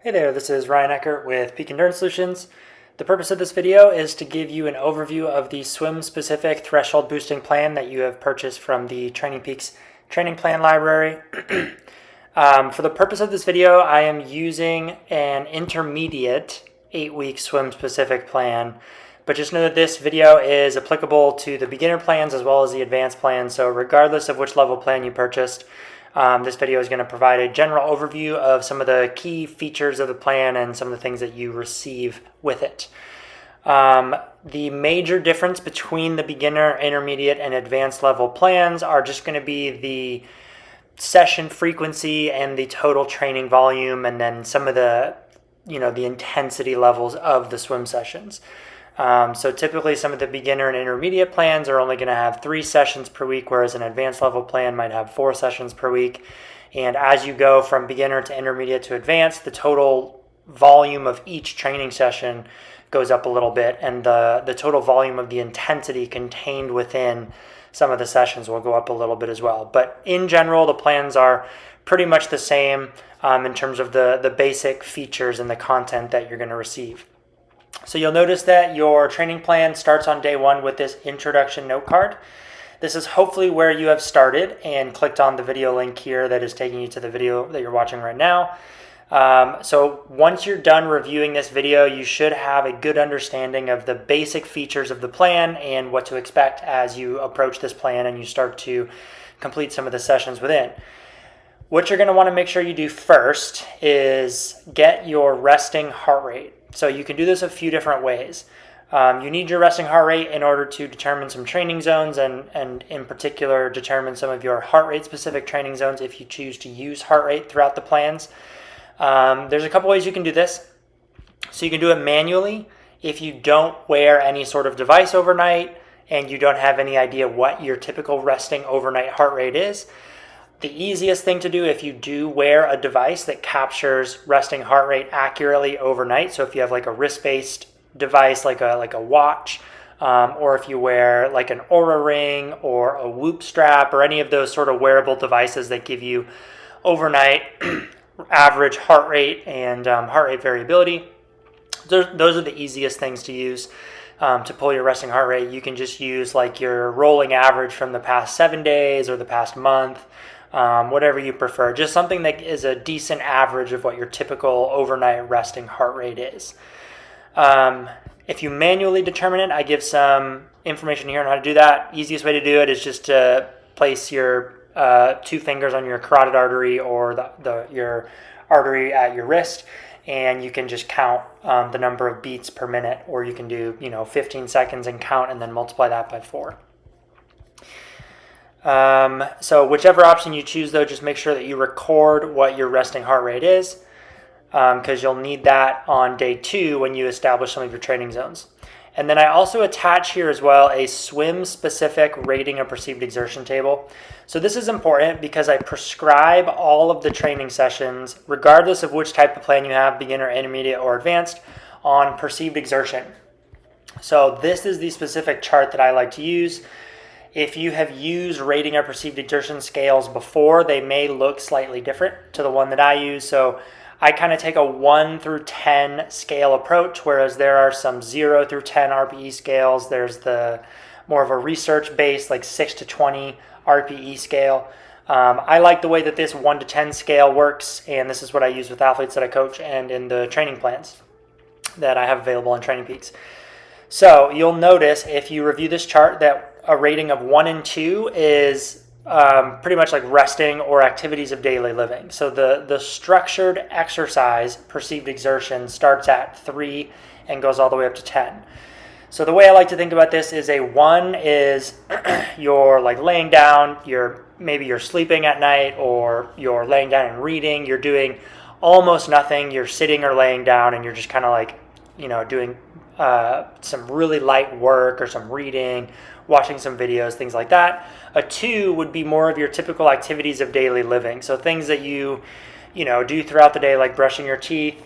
Hey there, this is Ryan Eckert with Peak Endurance Solutions. The purpose of this video is to give you an overview of the swim-specific threshold boosting plan that you have purchased from the Training Peaks training plan library. For the purpose of this video, I am using an intermediate 8-week swim-specific plan, but just know that this video is applicable to the beginner plans as well as the advanced plans, so regardless of which level plan you purchased, this video is going to provide a general overview of some of the key features of the plan and some of the things that you receive with it. The major difference between the beginner, intermediate, and advanced level plans are just going to be the session frequency and the total training volume, and then some of the intensity levels of the swim sessions. So typically some of the beginner and intermediate plans are only going to have 3 sessions per week, whereas an advanced level plan might have 4 sessions per week. And as you go from beginner to intermediate to advanced, the total volume of each training session goes up a little bit, and the total volume of the intensity contained within some of the sessions will go up a little bit as well. But in general, the plans are pretty much the same in terms of the basic features and the content that you're going to receive. So you'll notice that your training plan starts on day 1 with this introduction note card. This is hopefully where you have started and clicked on the video link here that is taking you to the video that you're watching right now. So once you're done reviewing this video, you should have a good understanding of the basic features of the plan and what to expect as you approach this plan and you start to complete some of the sessions within. What you're going to want to make sure you do first is get your resting heart rate. So you can do this a few different ways. You need your resting heart rate in order to determine some training zones and in particular determine some of your heart rate specific training zones if you choose to use heart rate throughout the plans. There's a couple ways you can do this. So you can do it manually if you don't wear any sort of device overnight and you don't have any idea what your typical resting overnight heart rate is. The easiest thing to do if you do wear a device that captures resting heart rate accurately overnight, so if you have like a wrist-based device like a watch, or if you wear like an Oura ring or a Whoop strap or any of those sort of wearable devices that give you overnight average heart rate and heart rate variability, those are the easiest things to use. To pull your resting heart rate, you can just use like your rolling average from the past 7 days or the past month. Whatever you prefer, just something that is a decent average of what your typical overnight resting heart rate is. If you manually determine it, I give some information here on how to do that. Easiest way to do it is just to place your 2 fingers on your carotid artery or your artery at your wrist, and you can just count the number of beats per minute, or you can do 15 seconds and count and then multiply that by 4. So whichever option you choose, though, just make sure that you record what your resting heart rate is, because you'll need that on day 2 when you establish some of your training zones. And then I also attach here as well a swim-specific rating of perceived exertion table. So this is important because I prescribe all of the training sessions, regardless of which type of plan you have, beginner, intermediate, or advanced, on perceived exertion. So this is the specific chart that I like to use. If you have used rating or perceived exertion scales before, they may look slightly different to the one that I use. So I kind of take a 1 through 10 scale approach, whereas there are some 0 through 10 RPE scales. There's the more of a research-based, like 6 to 20 RPE scale. I like the way that this 1 to 10 scale works, and this is what I use with athletes that I coach and in the training plans that I have available on Training Peaks. So you'll notice if you review this chart that a rating of 1 and 2 is pretty much like resting or activities of daily living. So the structured exercise perceived exertion starts at 3 and goes all the way up to 10. So the way I like to think about this is a 1 is you're like laying down, maybe you're sleeping at night, or you're laying down and reading, you're doing almost nothing, you're sitting or laying down and you're just kind of like, doing some really light work or some reading, watching some videos, things like that. A 2 would be more of your typical activities of daily living. So things that you do throughout the day, like brushing your teeth,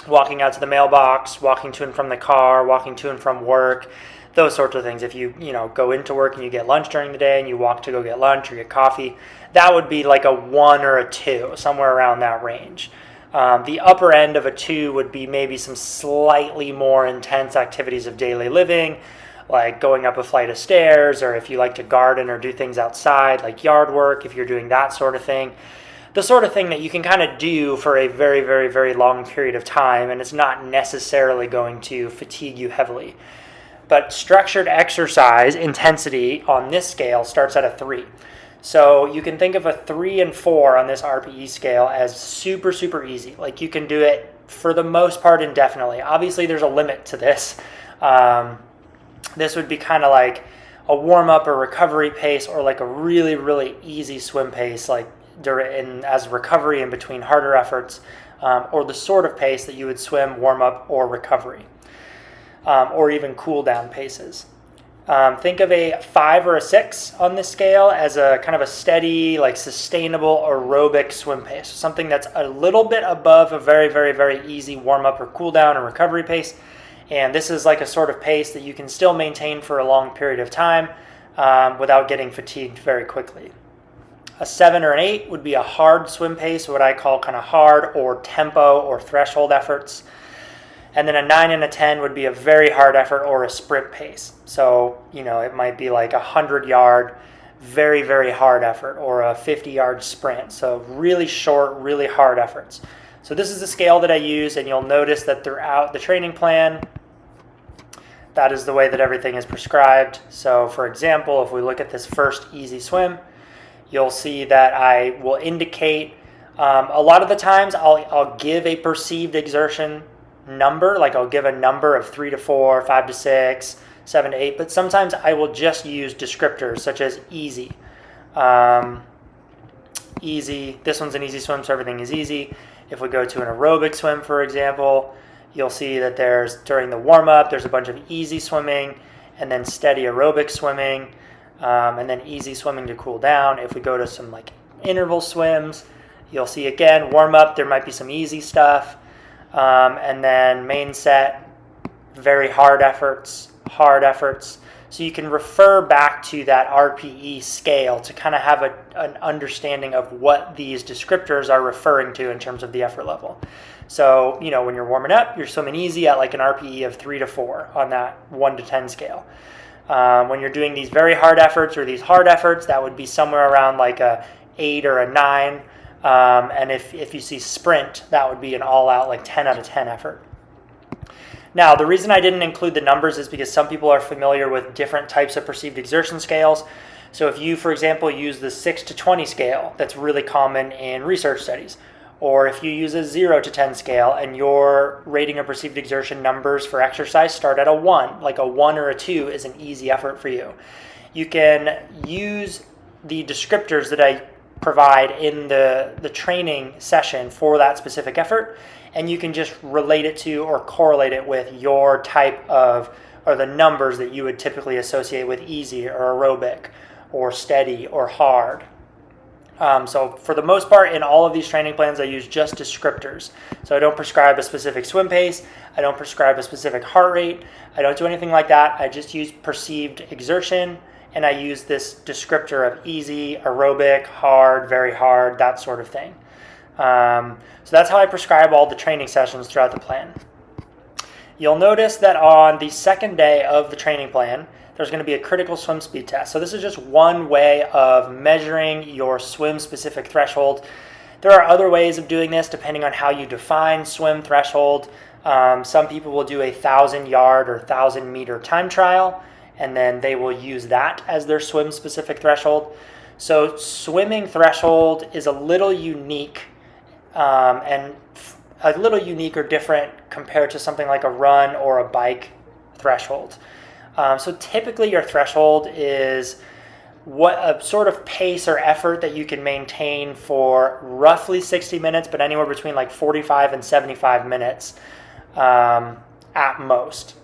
walking out to the mailbox, walking to and from the car, walking to and from work, those sorts of things. If you go into work and you get lunch during the day and you walk to go get lunch or get coffee, that would be like a 1 or a 2, somewhere around that range. The upper end of a 2 would be maybe some slightly more intense activities of daily living, like going up a flight of stairs, or if you like to garden or do things outside, like yard work, if you're doing that sort of thing. The sort of thing that you can kind of do for a very, very, very long period of time, and it's not necessarily going to fatigue you heavily. But structured exercise intensity on this scale starts at a 3. So you can think of a 3 and 4 on this RPE scale as super, super easy. Like you can do it for the most part indefinitely. Obviously, there's a limit to this. This would be kind of like a warm-up or recovery pace, or like a really, really easy swim pace, like as recovery in between harder efforts, or the sort of pace that you would swim warm-up or recovery, or even cool-down paces. Think of a 5 or a 6 on this scale as a kind of a steady, like sustainable aerobic swim pace, something that's a little bit above a very, very, very easy warm-up or cool-down or recovery pace. And this is like a sort of pace that you can still maintain for a long period of time without getting fatigued very quickly. A 7 or an 8 would be a hard swim pace, what I call kind of hard or tempo or threshold efforts. And then a 9 and a 10 would be a very hard effort or a sprint pace. So, it might be like a 100-yard, very, very hard effort, or a 50-yard sprint. So really short, really hard efforts. So this is the scale that I use, and you'll notice that throughout the training plan, that is the way that everything is prescribed. So for example, if we look at this first easy swim, you'll see that I will indicate, a lot of the times I'll give a perceived exertion number, like I'll give a number of 3 to 4, 5 to 6, 7 to 8, but sometimes I will just use descriptors such as easy. Easy, this one's an easy swim, so everything is easy. If we go to an aerobic swim, for example, you'll see that during the warm-up, there's a bunch of easy swimming, and then steady aerobic swimming, and then easy swimming to cool down. If we go to some like interval swims, you'll see again, warm-up, there might be some easy stuff, and then main set, very hard efforts. So you can refer back to that RPE scale to kind of have an understanding of what these descriptors are referring to in terms of the effort level. So, when you're warming up, you're swimming easy at like an RPE of 3 to 4 on that 1 to 10 scale. When you're doing these very hard efforts or these hard efforts, that would be somewhere around like a 8 or a 9. And if you see sprint, that would be an all-out like 10 out of 10 effort. Now, the reason I didn't include the numbers is because some people are familiar with different types of perceived exertion scales. So if you, for example, use the 6 to 20 scale, that's really common in research studies. Or if you use a 0 to 10 scale and your rating of perceived exertion numbers for exercise start at a 1, like a 1 or a 2 is an easy effort for you. You can use the descriptors that I provide in the training session for that specific effort, and you can just relate it to or correlate it with your type of, or the numbers that you would typically associate with easy or aerobic or steady or hard. So for the most part, in all of these training plans, I use just descriptors. So I don't prescribe a specific swim pace. I don't prescribe a specific heart rate. I don't do anything like that. I just use perceived exertion, and I use this descriptor of easy, aerobic, hard, very hard, that sort of thing. So that's how I prescribe all the training sessions throughout the plan. You'll notice that on the second day of the training plan, there's going to be a critical swim speed test. So this is just one way of measuring your swim-specific threshold. There are other ways of doing this depending on how you define swim threshold. Some people will do a 1,000-yard or 1,000-meter time trial, and then they will use that as their swim-specific threshold. So swimming threshold is a little unique and a little unique or different compared to something like a run or a bike threshold. So typically your threshold is what a sort of pace or effort that you can maintain for roughly 60 minutes, but anywhere between like 45 and 75 minutes at most.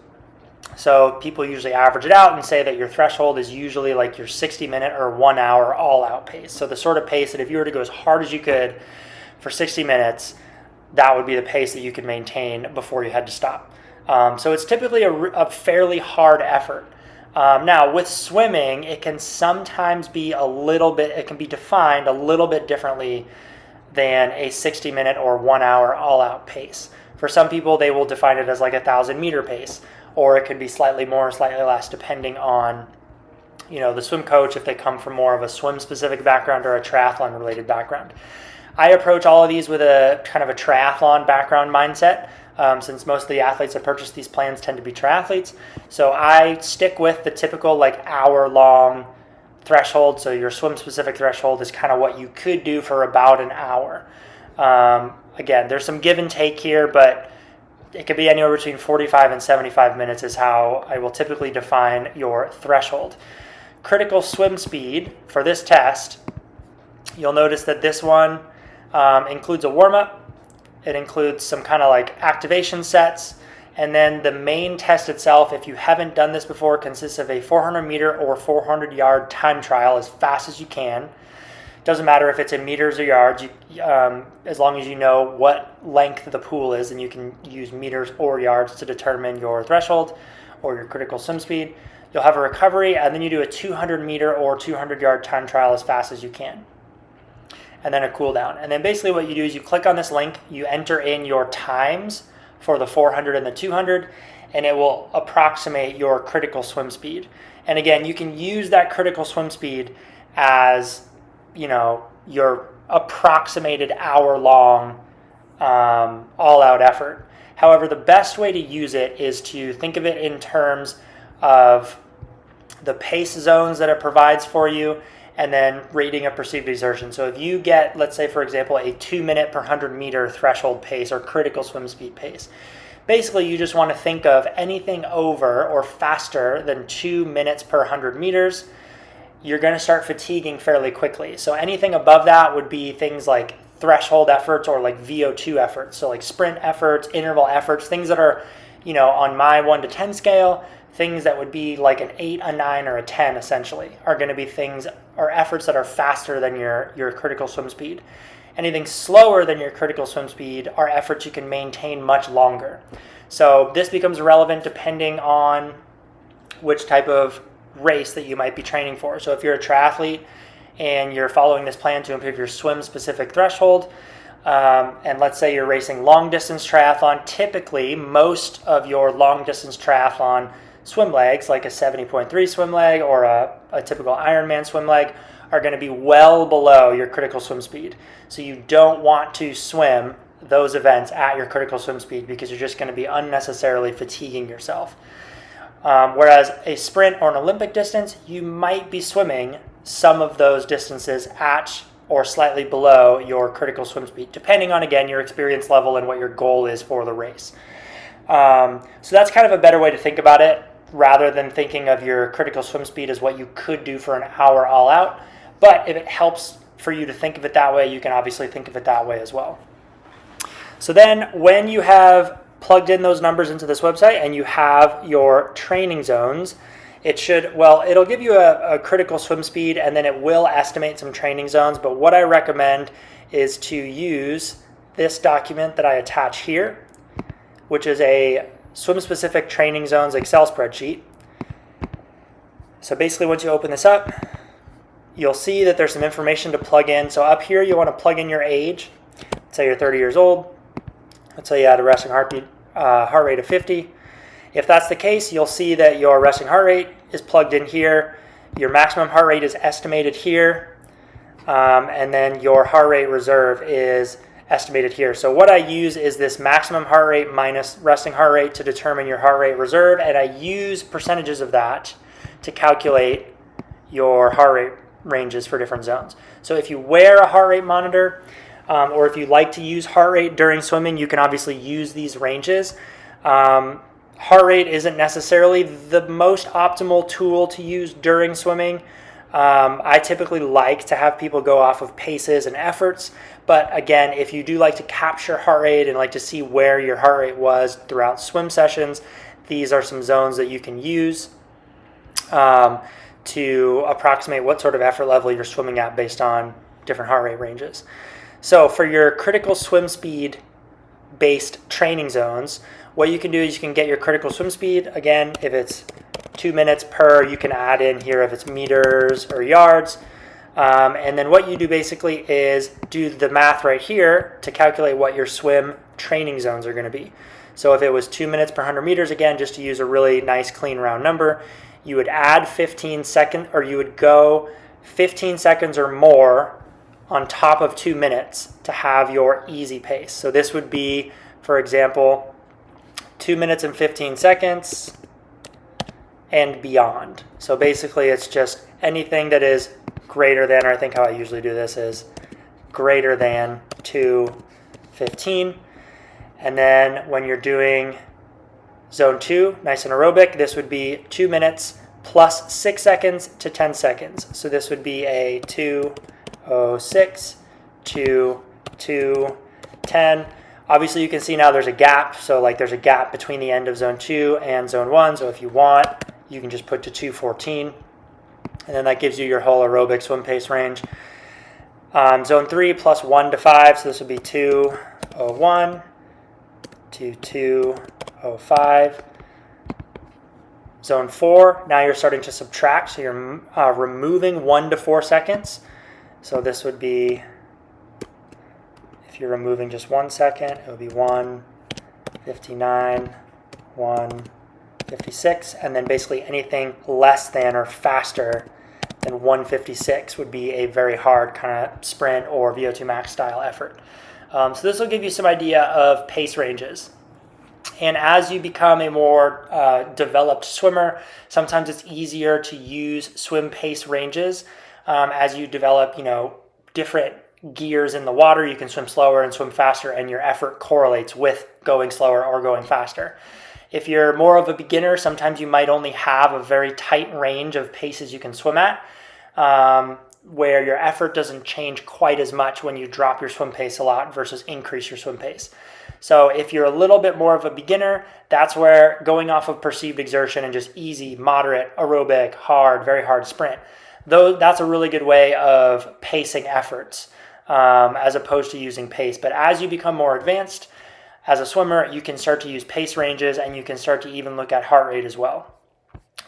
So people usually average it out and say that your threshold is usually like your 60-minute or 1 hour all-out pace. So the sort of pace that if you were to go as hard as you could for 60 minutes, that would be the pace that you could maintain before you had to stop. So it's typically a fairly hard effort. Now, with swimming, it can sometimes be it can be defined a little bit differently than a 60-minute or 1 hour all-out pace. For some people, they will define it as like a 1,000-meter pace, or it could be slightly more or slightly less depending on, the swim coach, if they come from more of a swim-specific background or a triathlon-related background. I approach all of these with a kind of a triathlon background mindset, since most of the athletes that purchase these plans tend to be triathletes. So I stick with the typical hour-long threshold. So your swim-specific threshold is kind of what you could do for about an hour. Again, there's some give and take here, but it could be anywhere between 45 and 75 minutes is how I will typically define your threshold. Critical swim speed for this test, you'll notice that this one includes a warm-up. It includes some kind of activation sets. And then the main test itself, if you haven't done this before, consists of a 400-meter or 400-yard time trial as fast as you can. Doesn't matter if it's in meters or yards, as long as you know what length the pool is, and you can use meters or yards to determine your threshold or your critical swim speed. You'll have a recovery, and then you do a 200-meter or 200-yard time trial as fast as you can. And then a cool down. And then basically what you do is you click on this link, you enter in your times for the 400 and the 200, and it will approximate your critical swim speed. And again, you can use that critical swim speed as, your approximated hour-long all-out effort. However, the best way to use it is to think of it in terms of the pace zones that it provides for you, and then rating of perceived exertion. So if you get, let's say, for example, a 2 minute per 100-meter threshold pace or critical swim speed pace, basically you just want to think of anything over or faster than 2 minutes per 100 meters, you're going to start fatiguing fairly quickly. So anything above that would be things like threshold efforts or VO2 efforts. So sprint efforts, interval efforts, things that are, on my 1 to 10 scale, things that would be like an 8, a 9, or a 10 essentially are going to be things or efforts that are faster than your critical swim speed. Anything slower than your critical swim speed are efforts you can maintain much longer. So this becomes relevant depending on which type of race that you might be training for. So if you're a triathlete and you're following this plan to improve your swim specific threshold, and let's say you're racing long distance triathlon, typically most of your long distance triathlon swim legs, like a 70.3 swim leg or a typical Ironman swim leg, are going to be well below your critical swim speed. So you don't want to swim those events at your critical swim speed because you're just going to be unnecessarily fatiguing yourself. Whereas a sprint or an Olympic distance, you might be swimming some of those distances at or slightly below your critical swim speed, depending on, again, your experience level and what your goal is for the race. So that's kind of a better way to think about it, rather than thinking of your critical swim speed as what you could do for an hour all out. But if it helps for you to think of it that way, you can obviously think of it that way as well. So then when you have plugged in those numbers into this website and you have your training zones, it'll give you a critical swim speed, and then it will estimate some training zones. But what I recommend is to use this document that I attach here, which is a swim-specific training zones Excel spreadsheet. So basically once you open this up, you'll see that there's some information to plug in. So up here you want to plug in your age. Let's say you're 30 years old. Let's say you had a resting heart rate of 50. If that's the case, you'll see that your resting heart rate is plugged in here. Your maximum heart rate is estimated here. And then your heart rate reserve is estimated here. So what I use is this maximum heart rate minus resting heart rate to determine your heart rate reserve, and I use percentages of that to calculate your heart rate ranges for different zones. So if you wear a heart rate monitor, or if you like to use heart rate during swimming, you can obviously use these ranges. Heart rate isn't necessarily the most optimal tool to use during swimming. I typically like to have people go off of paces and efforts, but again, if you do like to capture heart rate and like to see where your heart rate was throughout swim sessions, these are some zones that you can use to approximate what sort of effort level you're swimming at based on different heart rate ranges. So for your critical swim speed based training zones, what you can do is you can get your critical swim speed. Again, if it's 2 minutes per, you can add in here if it's meters or yards. And then what you do basically is do the math right here to calculate what your swim training zones are going to be. So if it was 2 minutes per 100 meters, again, just to use a really nice clean round number, you would add 15 seconds, or you would go 15 seconds or more on top of 2 minutes to have your easy pace. So this would be, for example, 2 minutes and 15 seconds and beyond. So basically it's just anything that is greater than, or I think how I usually do this is greater than 2:15. And then when you're doing zone 2, nice and aerobic, this would be 2 minutes plus 6 seconds to 10 seconds. So this would be a 2:06 to 2:10. Obviously you can see now there's a gap, so like there's a gap between the end of zone 2 and zone 1, so if you want, you can just put to 2:14, and then that gives you your whole aerobic swim pace range. Zone 3 plus 1 to 5, so this would be 2:01 to 2:05. Zone 4, now you're starting to subtract, so you're removing 1 to 4 seconds. So this would be, if you're removing just 1 second, it would be 1:59, 1:56, and then basically anything less than or faster than 1:56 would be a very hard kind of sprint or VO2 max style effort. So this will give you some idea of pace ranges. And as you become a more developed swimmer, sometimes it's easier to use swim pace ranges. As you develop, different gears in the water, you can swim slower and swim faster, and your effort correlates with going slower or going faster. If you're more of a beginner, sometimes you might only have a very tight range of paces you can swim at, where your effort doesn't change quite as much when you drop your swim pace a lot versus increase your swim pace. So if you're a little bit more of a beginner, that's where going off of perceived exertion and just easy, moderate, aerobic, hard, very hard sprint, that's a really good way of pacing efforts as opposed to using pace. But as you become more advanced as a swimmer, you can start to use pace ranges, and you can start to even look at heart rate as well.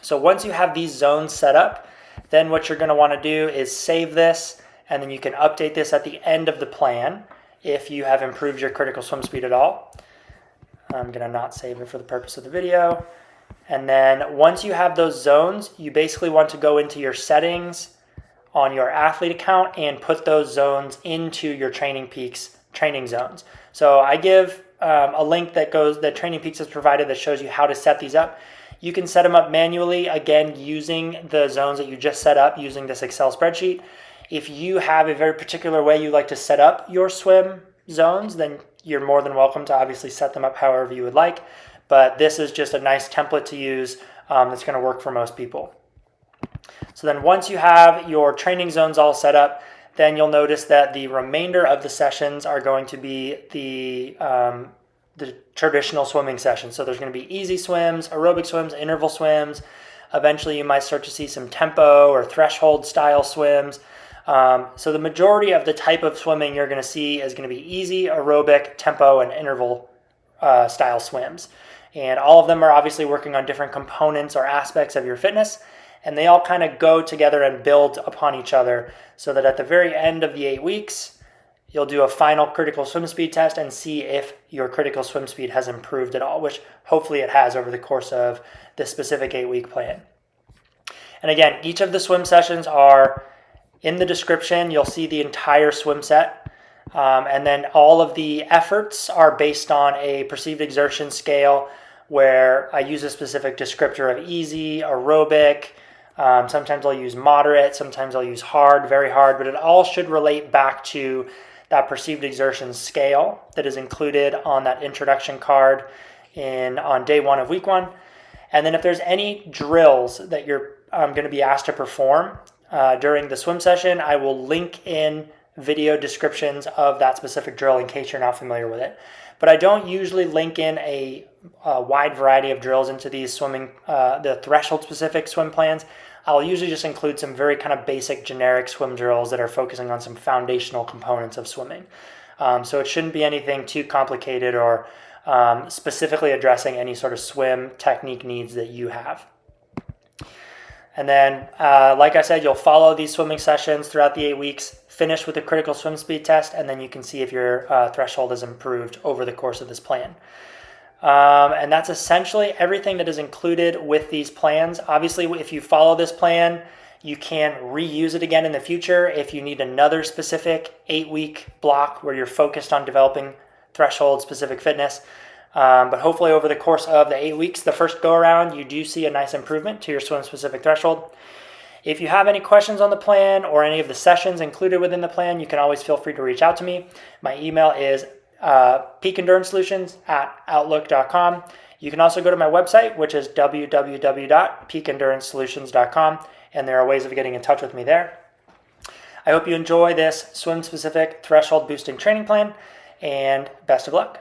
So once you have these zones set up, then what you're going to want to do is save this, and then you can update this at the end of the plan if you have improved your critical swim speed at all. I'm going to not save it for the purpose of the video. And then once you have those zones, you basically want to go into your settings on your athlete account and put those zones into your Training Peaks training zones. So I give a link that Training Peaks has provided that shows you how to set these up. You can set them up manually, again, using the zones that you just set up using this Excel spreadsheet. If you have a very particular way you like to set up your swim zones, then you're more than welcome to obviously set them up however you would like. But this is just a nice template to use that's going to work for most people. So then once you have your training zones all set up, then you'll notice that the remainder of the sessions are going to be the traditional swimming sessions. So there's going to be easy swims, aerobic swims, interval swims. Eventually you might start to see some tempo or threshold style swims. So the majority of the type of swimming you're going to see is going to be easy, aerobic, tempo, and interval style swims. And all of them are obviously working on different components or aspects of your fitness, and they all kind of go together and build upon each other so that at the very end of the 8 weeks, you'll do a final critical swim speed test and see if your critical swim speed has improved at all, which hopefully it has over the course of this specific 8-week plan. And again, each of the swim sessions are in the description. You'll see the entire swim set. And then all of the efforts are based on a perceived exertion scale where I use a specific descriptor of easy, aerobic. Sometimes I'll use moderate, sometimes I'll use hard, very hard, but it all should relate back to that perceived exertion scale that is included on that introduction card on day 1 of week 1. And then if there's any drills that you're going to be asked to perform during the swim session, I will link in video descriptions of that specific drill in case you're not familiar with it. But I don't usually link in a wide variety of drills into these the threshold specific swim plans. I'll usually just include some very kind of basic generic swim drills that are focusing on some foundational components of swimming. So it shouldn't be anything too complicated or specifically addressing any sort of swim technique needs that you have. And then, like I said, you'll follow these swimming sessions throughout the 8 weeks, finish with a critical swim speed test, and then you can see if your threshold is improved over the course of this plan. And that's essentially everything that is included with these plans. Obviously, if you follow this plan, you can reuse it again in the future if you need another specific 8-week block where you're focused on developing threshold specific fitness. But hopefully over the course of the 8 weeks, the first go around, you do see a nice improvement to your swim specific threshold. If you have any questions on the plan or any of the sessions included within the plan, you can always feel free to reach out to me. My email is peakenduranceSolutions@outlook.com. You can also go to my website, which is www.peakenduranceSolutions.com, and there are ways of getting in touch with me there. I hope you enjoy this swim-specific threshold boosting training plan, and best of luck.